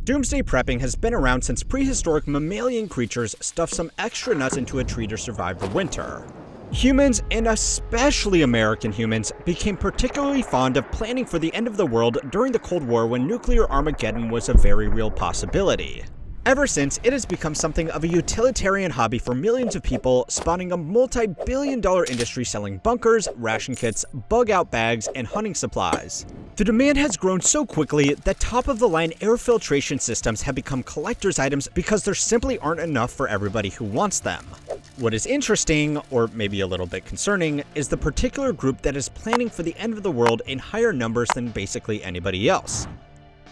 Doomsday prepping has been around since prehistoric mammalian creatures stuffed some extra nuts into a tree to survive the winter. Humans, and especially American humans, became particularly fond of planning for the end of the world during the Cold War when nuclear Armageddon was a very real possibility. Ever since, it has become something of a utilitarian hobby for millions of people, spawning a multi-billion-dollar industry selling bunkers, ration kits, bug-out bags, and hunting supplies. The demand has grown so quickly that top-of-the-line air filtration systems have become collector's items because there simply aren't enough for everybody who wants them. What is interesting, or maybe a little bit concerning, is the particular group that is planning for the end of the world in higher numbers than basically anybody else: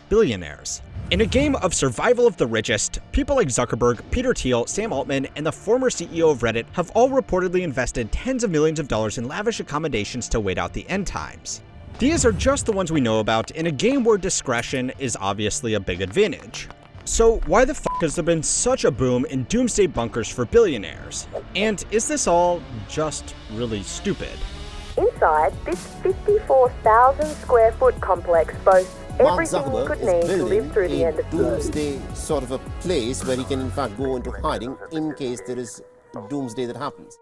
billionaires. In a game of survival of the richest, people like Zuckerberg, Peter Thiel, Sam Altman, and the former CEO of Reddit have all reportedly invested tens of millions of dollars in lavish accommodations to wait out the end times. These are just the ones we know about in a game where discretion is obviously a big advantage. So why the fuck has there been such a boom in doomsday bunkers for billionaires? And is this all just really stupid? Inside, this 54,000 square foot complex boasts everything you could need to live through the end of the doomsday sort of a place where he can in fact go into hiding in case there is doomsday that happens.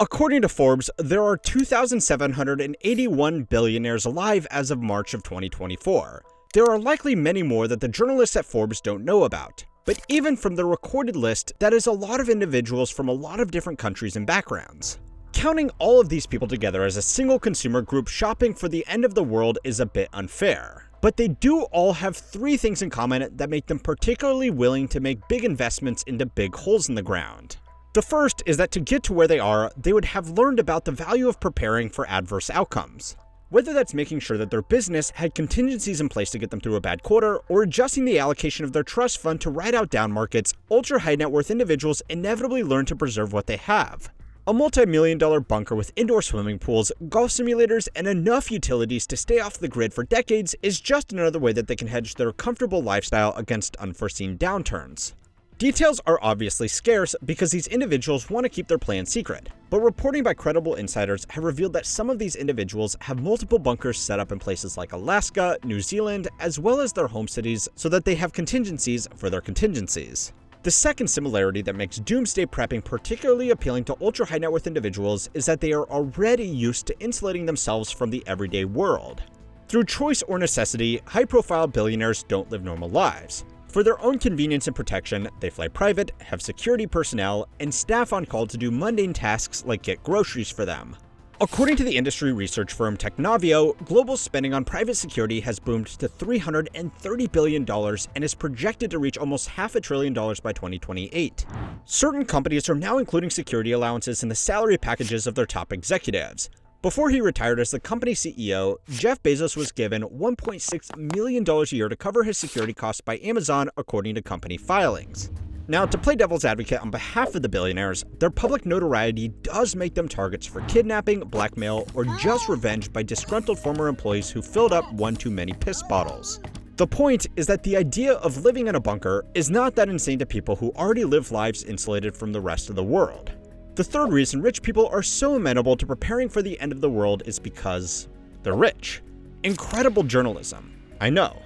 According to Forbes, there are 2,781 billionaires alive as of March of 2024. There are likely many more that the journalists at Forbes don't know about. But even from the recorded list, that is a lot of individuals from a lot of different countries and backgrounds. Counting all of these people together as a single consumer group shopping for the end of the world is a bit unfair. But they do all have three things in common that make them particularly willing to make big investments into big holes in the ground. The first is that to get to where they are, they would have learned about the value of preparing for adverse outcomes. Whether that's making sure that their business had contingencies in place to get them through a bad quarter, or adjusting the allocation of their trust fund to ride out down markets, ultra-high net worth individuals inevitably learn to preserve what they have. A multi-million-dollar bunker with indoor swimming pools, golf simulators, and enough utilities to stay off the grid for decades is just another way that they can hedge their comfortable lifestyle against unforeseen downturns. Details are obviously scarce because these individuals want to keep their plans secret, but reporting by credible insiders have revealed that some of these individuals have multiple bunkers set up in places like Alaska, New Zealand, as well as their home cities so that they have contingencies for their contingencies. The second similarity that makes doomsday prepping particularly appealing to ultra-high net worth individuals is that they are already used to insulating themselves from the everyday world. Through choice or necessity, high-profile billionaires don't live normal lives. For their own convenience and protection, they fly private, have security personnel, and staff on call to do mundane tasks like get groceries for them. According to the industry research firm Technavio, global spending on private security has boomed to $330 billion and is projected to reach almost $500 billion by 2028. Certain companies are now including security allowances in the salary packages of their top executives. Before he retired as the company CEO, Jeff Bezos was given $1.6 million a year to cover his security costs by Amazon, according to company filings. Now, to play devil's advocate on behalf of the billionaires, their public notoriety does make them targets for kidnapping, blackmail, or just revenge by disgruntled former employees who filled up one too many piss bottles. The point is that the idea of living in a bunker is not that insane to people who already live lives insulated from the rest of the world. The third reason rich people are so amenable to preparing for the end of the world is because they're rich. Incredible journalism, I know.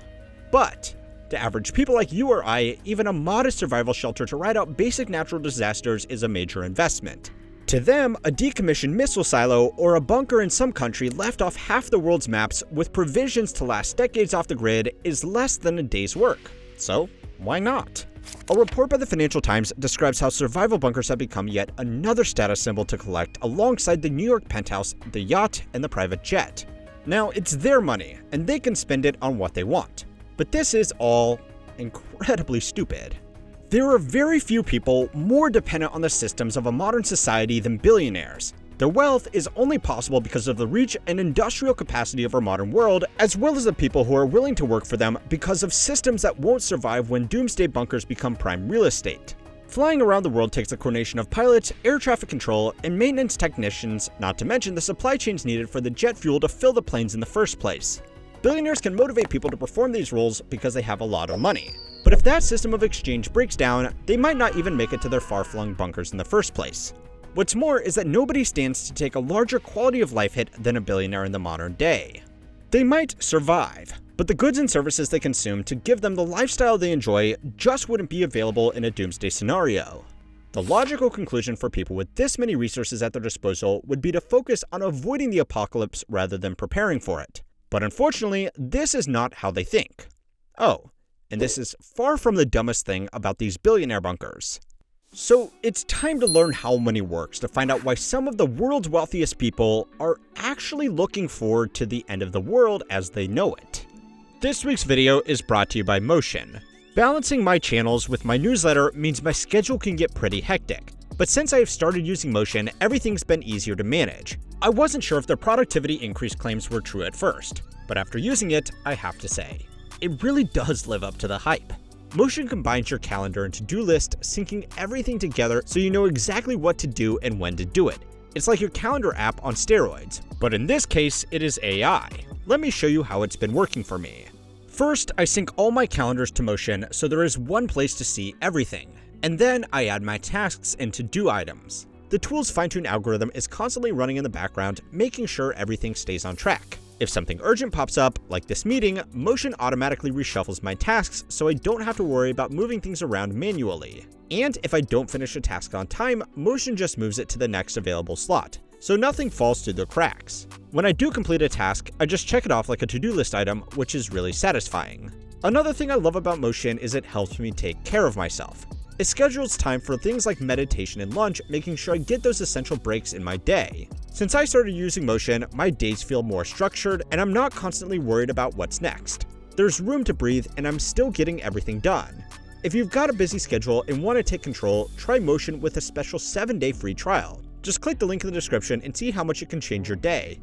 But to average people like you or I, even a modest survival shelter to ride out basic natural disasters is a major investment. To them, a decommissioned missile silo or a bunker in some country left off half the world's maps with provisions to last decades off the grid is less than a day's work. So, why not? A report by the Financial Times describes how survival bunkers have become yet another status symbol to collect alongside the New York penthouse, the yacht, and the private jet. Now, it's their money, and they can spend it on what they want. But this is all incredibly stupid. There are very few people more dependent on the systems of a modern society than billionaires. Their wealth is only possible because of the reach and industrial capacity of our modern world, as well as the people who are willing to work for them because of systems that won't survive when doomsday bunkers become prime real estate. Flying around the world takes the coordination of pilots, air traffic control, and maintenance technicians, not to mention the supply chains needed for the jet fuel to fill the planes in the first place. Billionaires can motivate people to perform these roles because they have a lot of money. But if that system of exchange breaks down, they might not even make it to their far-flung bunkers in the first place. What's more is that nobody stands to take a larger quality of life hit than a billionaire in the modern day. They might survive, but the goods and services they consume to give them the lifestyle they enjoy just wouldn't be available in a doomsday scenario. The logical conclusion for people with this many resources at their disposal would be to focus on avoiding the apocalypse rather than preparing for it. But unfortunately, this is not how they think. Oh, and this is far from the dumbest thing about these billionaire bunkers. So it's time to learn how money works to find out why some of the world's wealthiest people are actually looking forward to the end of the world as they know it. This week's video is brought to you by Motion. Balancing my channels with my newsletter means my schedule can get pretty hectic, but since I have started using Motion, everything's been easier to manage. I wasn't sure if their productivity increase claims were true at first, but after using it, I have to say, it really does live up to the hype. Motion combines your calendar and to-do list, syncing everything together so you know exactly what to do and when to do it. It's like your calendar app on steroids, but in this case, it is AI. Let me show you how it's been working for me. First, I sync all my calendars to Motion so there is one place to see everything, and then I add my tasks and to-do items. The tool's fine-tuned algorithm is constantly running in the background, making sure everything stays on track. If something urgent pops up, like this meeting, Motion automatically reshuffles my tasks so I don't have to worry about moving things around manually. And if I don't finish a task on time, Motion just moves it to the next available slot, so nothing falls through the cracks. When I do complete a task, I just check it off like a to-do list item, which is really satisfying. Another thing I love about Motion is it helps me take care of myself. It schedules time for things like meditation and lunch, making sure I get those essential breaks in my day. Since I started using Motion, my days feel more structured and I'm not constantly worried about what's next. There's room to breathe and I'm still getting everything done. If you've got a busy schedule and want to take control, try Motion with a special 7-day free trial. Just click the link in the description and see how much it can change your day.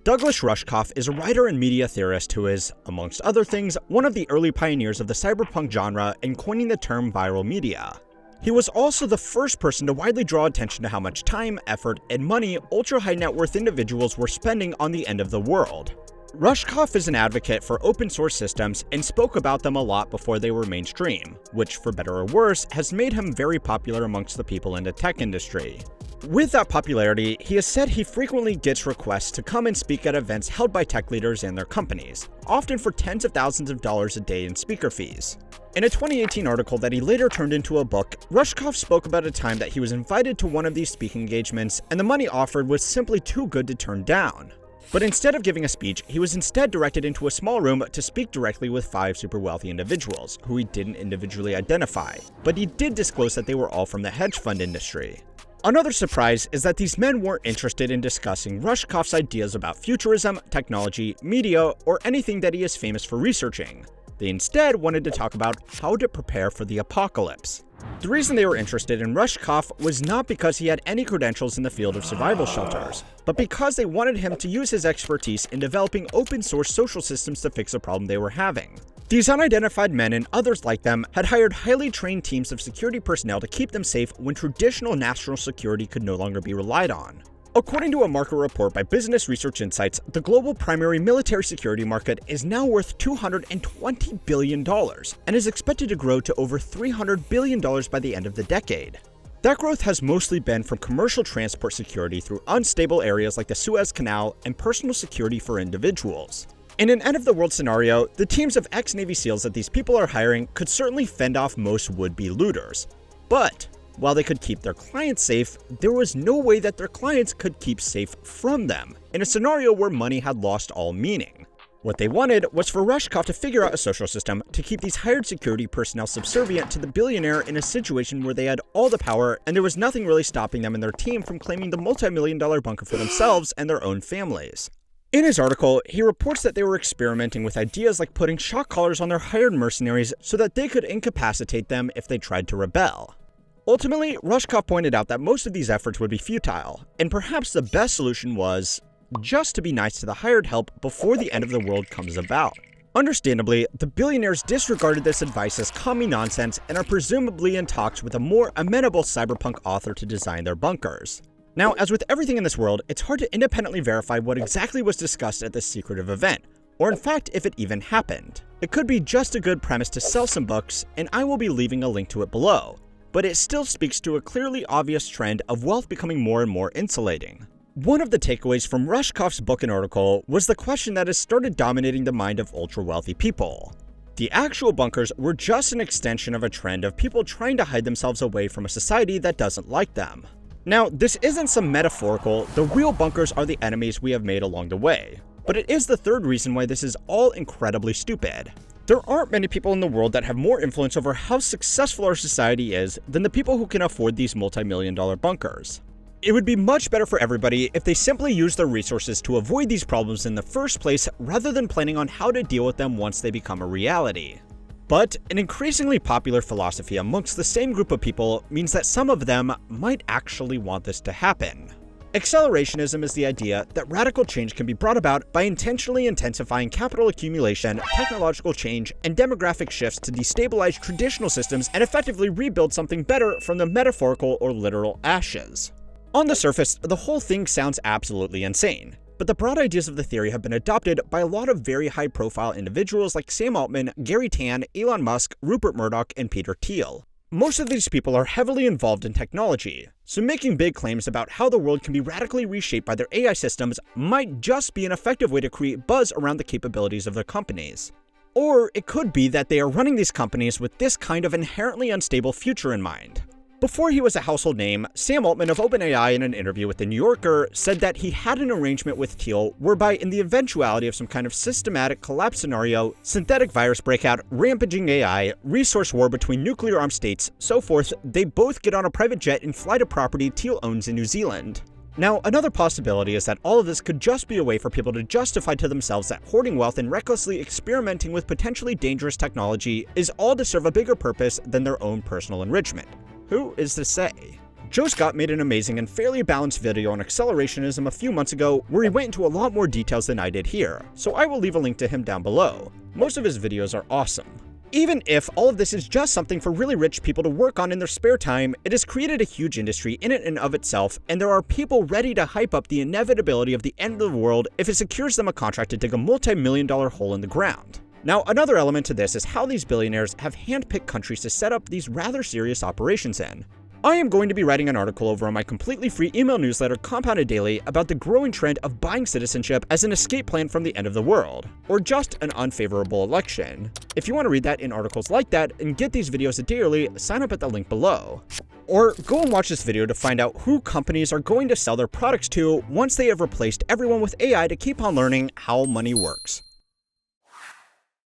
Douglas Rushkoff is a writer and media theorist who is, amongst other things, one of the early pioneers of the cyberpunk genre and coining the term viral media. He was also the first person to widely draw attention to how much time, effort, and money ultra-high net worth individuals were spending on the end of the world. Rushkoff is an advocate for open source systems and spoke about them a lot before they were mainstream, which, for better or worse, has made him very popular amongst the people in the tech industry. With that popularity, he has said he frequently gets requests to come and speak at events held by tech leaders and their companies, often for tens of thousands of dollars a day in speaker fees. In a 2018 article that he later turned into a book, Rushkoff spoke about a time that he was invited to one of these speaking engagements and the money offered was simply too good to turn down. But instead of giving a speech, he was instead directed into a small room to speak directly with 5 super wealthy individuals, who he didn't individually identify, but he did disclose that they were all from the hedge fund industry. Another surprise is that these men weren't interested in discussing Rushkoff's ideas about futurism, technology, media, or anything that he is famous for researching. They instead wanted to talk about how to prepare for the apocalypse. The reason they were interested in Rushkoff was not because he had any credentials in the field of survival shelters, but because they wanted him to use his expertise in developing open source social systems to fix a problem they were having. These unidentified men and others like them had hired highly trained teams of security personnel to keep them safe when traditional national security could no longer be relied on. According to a market report by Business Research Insights, the global primary military security market is now worth $220 billion and is expected to grow to over $300 billion by the end of the decade. That growth has mostly been from commercial transport security through unstable areas like the Suez Canal and personal security for individuals. In an end-of-the-world scenario, the teams of ex-Navy SEALs that these people are hiring could certainly fend off most would-be looters. But while they could keep their clients safe, there was no way that their clients could keep safe from them, in a scenario where money had lost all meaning. What they wanted was for Rushkoff to figure out a social system to keep these hired security personnel subservient to the billionaire in a situation where they had all the power and there was nothing really stopping them and their team from claiming the multi-million-dollar bunker for themselves and their own families. In his article, he reports that they were experimenting with ideas like putting shock collars on their hired mercenaries so that they could incapacitate them if they tried to rebel. Ultimately, Rushkoff pointed out that most of these efforts would be futile, and perhaps the best solution was just to be nice to the hired help before the end of the world comes about. Understandably, the billionaires disregarded this advice as commie nonsense and are presumably in talks with a more amenable cyberpunk author to design their bunkers. Now, as with everything in this world, it's hard to independently verify what exactly was discussed at this secretive event, or in fact, if it even happened. It could be just a good premise to sell some books, and I will be leaving a link to it below, but it still speaks to a clearly obvious trend of wealth becoming more and more insulating. One of the takeaways from Rushkoff's book and article was the question that has started dominating the mind of ultra-wealthy people. The actual bunkers were just an extension of a trend of people trying to hide themselves away from a society that doesn't like them. Now, this isn't some metaphorical, the real bunkers are the enemies we have made along the way, but it is the third reason why this is all incredibly stupid. There aren't many people in the world that have more influence over how successful our society is than the people who can afford these multi-million-dollar bunkers. It would be much better for everybody if they simply used their resources to avoid these problems in the first place rather than planning on how to deal with them once they become a reality. But an increasingly popular philosophy amongst the same group of people means that some of them might actually want this to happen. Accelerationism is the idea that radical change can be brought about by intentionally intensifying capital accumulation, technological change, and demographic shifts to destabilize traditional systems and effectively rebuild something better from the metaphorical or literal ashes. On the surface, the whole thing sounds absolutely insane, but the broad ideas of the theory have been adopted by a lot of very high-profile individuals like Sam Altman, Gary Tan, Elon Musk, Rupert Murdoch, and Peter Thiel. Most of these people are heavily involved in technology, so making big claims about how the world can be radically reshaped by their AI systems might just be an effective way to create buzz around the capabilities of their companies. Or it could be that they are running these companies with this kind of inherently unstable future in mind. Before he was a household name, Sam Altman of OpenAI in an interview with The New Yorker said that he had an arrangement with Thiel whereby in the eventuality of some kind of systematic collapse scenario, synthetic virus breakout, rampaging AI, resource war between nuclear-armed states, so forth, they both get on a private jet and fly to property Thiel owns in New Zealand. Now, another possibility is that all of this could just be a way for people to justify to themselves that hoarding wealth and recklessly experimenting with potentially dangerous technology is all to serve a bigger purpose than their own personal enrichment. Who is to say? Joe Scott made an amazing and fairly balanced video on accelerationism a few months ago where he went into a lot more details than I did here, so I will leave a link to him down below. Most of his videos are awesome. Even if all of this is just something for really rich people to work on in their spare time, it has created a huge industry in and of itself, and there are people ready to hype up the inevitability of the end of the world if it secures them a contract to dig a multi-million-dollar hole in the ground. Now, another element to this is how these billionaires have handpicked countries to set up these rather serious operations in. I am going to be writing an article over on my completely free email newsletter Compounded Daily about the growing trend of buying citizenship as an escape plan from the end of the world, or just an unfavorable election. If you want to read that in articles like that and get these videos a day early, sign up at the link below. Or go and watch this video to find out who companies are going to sell their products to once they have replaced everyone with AI to keep on learning how money works.